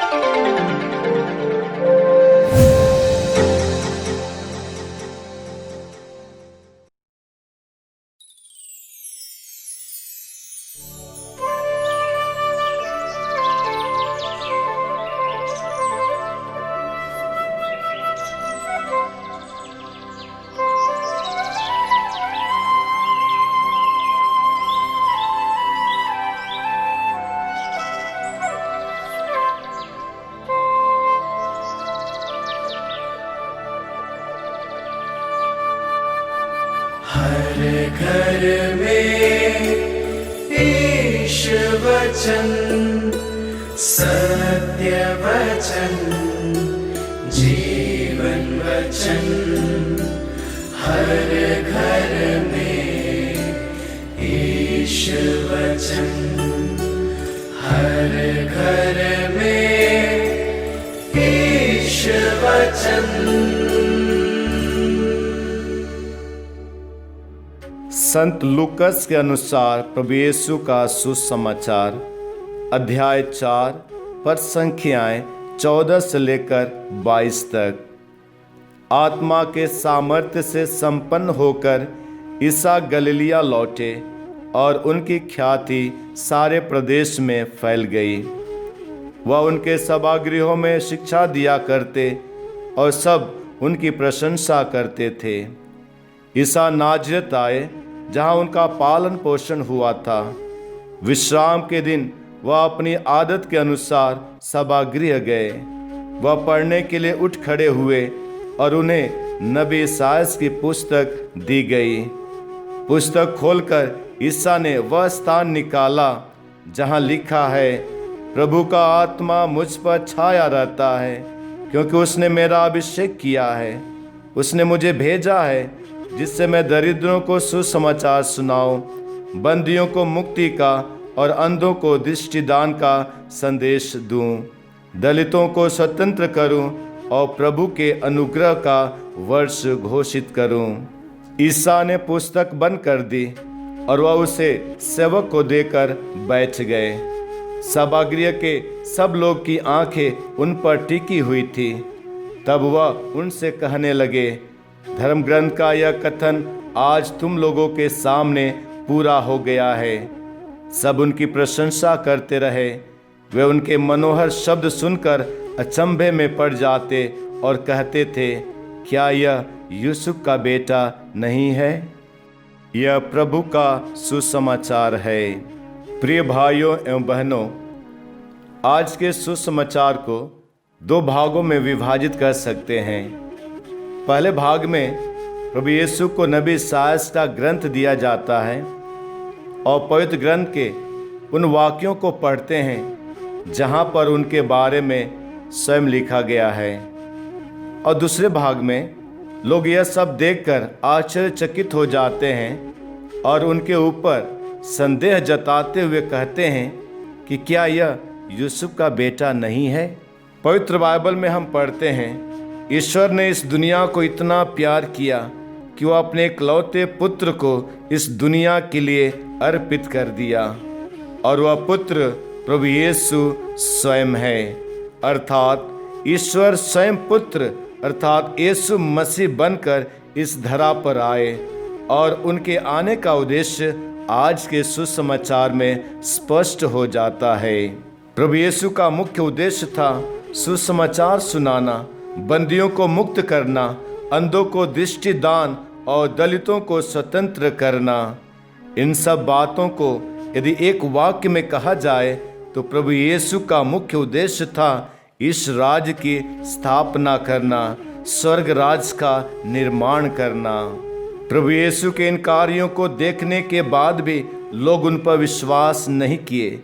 हर घर में ईश वचन, सत्य वचन, जीवन वचन। हर घर में ईश वचन, हर घर में ईश वचन। संत लूकस के अनुसार प्रभु यीशु का सुसमाचार अध्याय 4 पर संख्याएं 14 से लेकर 22 तक। आत्मा के सामर्थ्य से संपन्न होकर ईसा गलीलिया लौटे और उनकी ख्याति सारे प्रदेश में फैल गई। वह उनके सभागृहों में शिक्षा दिया करते और सब उनकी प्रशंसा करते थे। ईसा नाजरत आए जहाँ उनका पालन पोषण हुआ था। विश्राम के दिन वह अपनी आदत के अनुसार सभागृह गए। वह पढ़ने के लिए उठ खड़े हुए और उन्हें नबी इसायाह की पुस्तक दी गई। पुस्तक खोलकर ईसा ने वह स्थान निकाला जहाँ लिखा है, प्रभु का आत्मा मुझ पर छाया रहता है, क्योंकि उसने मेरा अभिषेक किया है। उसने मुझे भेजा है जिससे मैं दरिद्रों को सुसमाचार सुनाऊं, बंदियों को मुक्ति का और अंधों को दृष्टिदान का संदेश दूं, दलितों को स्वतंत्र करूं और प्रभु के अनुग्रह का वर्ष घोषित करूं। ईसा ने पुस्तक बंद कर दी और वह उसे सेवक को देकर बैठ गए। सभागृह के सब लोग की आंखें उन पर टिकी हुई थी। तब वह उनसे कहने लगे, धर्म ग्रंथ का यह कथन आज तुम लोगों के सामने पूरा हो गया है। सब उनकी प्रशंसा करते रहे। वे उनके मनोहर शब्द सुनकर अचंभे में पड़ जाते और कहते थे, क्या यह यूसुफ का बेटा नहीं है? यह प्रभु का सुसमाचार है। प्रिय भाइयों एवं बहनों, आज के सुसमाचार को 2 भागों में विभाजित कर सकते हैं। पहले भाग में प्रभु यीशु को नबी इसायाह का ग्रंथ दिया जाता है और पवित्र ग्रंथ के उन वाक्यों को पढ़ते हैं जहां पर उनके बारे में स्वयं लिखा गया है। और दूसरे भाग में लोग यह सब देखकर आश्चर्यचकित हो जाते हैं और उनके ऊपर संदेह जताते हुए कहते हैं कि क्या यह यूसुफ का बेटा नहीं है? पवित्र बाइबल में हम पढ़ते हैं, ईश्वर ने इस दुनिया को इतना प्यार किया कि वह अपने इकलौते पुत्र को इस दुनिया के लिए अर्पित कर दिया, और वह पुत्र प्रभु यीशु स्वयं है। अर्थात ईश्वर स्वयं पुत्र अर्थात यीशु मसीह बनकर इस धरा पर आए, और उनके आने का उद्देश्य आज के सुसमाचार में स्पष्ट हो जाता है। प्रभु यीशु का मुख्य उद्देश्य था सुसमाचार सुनाना, बंदियों को मुक्त करना, अंधों को दृष्टिदान और दलितों को स्वतंत्र करना। इन सब बातों को यदि एक वाक्य में कहा जाए तो प्रभु यीशु का मुख्य उद्देश्य था इस राज्य की स्थापना करना, स्वर्ग राज्य का निर्माण करना। प्रभु यीशु के इन कार्यों को देखने के बाद भी लोग उन पर विश्वास नहीं किए,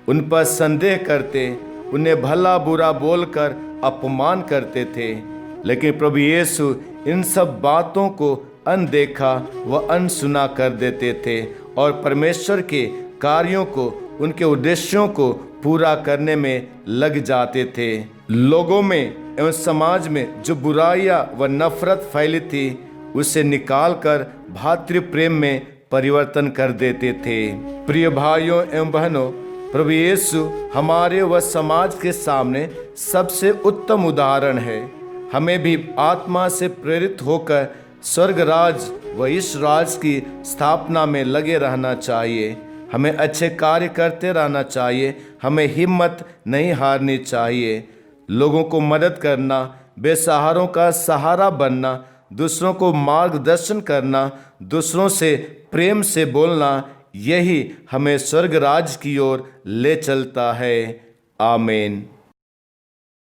उन पर संदेह करते, उन्हें भला बुरा बोलकर अपमान करते थे। लेकिन प्रभु यीशु इन सब बातों को अनदेखा व अनसुना कर देते थे और परमेश्वर के कार्यों को, उनके उद्देश्यों को पूरा करने में लग जाते थे। लोगों में एवं समाज में जो बुराइयां व नफरत फैली थी उसे निकालकर भातृ प्रेम में परिवर्तन कर देते थे। प्रिय भाइयों एवं बहनों, प्रभु यीशु हमारे व समाज के सामने सबसे उत्तम उदाहरण है। हमें भी आत्मा से प्रेरित होकर स्वर्ग राज व इस राज की स्थापना में लगे रहना चाहिए। हमें अच्छे कार्य करते रहना चाहिए। हमें हिम्मत नहीं हारनी चाहिए। लोगों को मदद करना, बेसहारों का सहारा बनना, दूसरों को मार्गदर्शन करना, दूसरों से प्रेम से बोलना, यही हमें स्वर्ग राज की ओर ले चलता है। आमीन।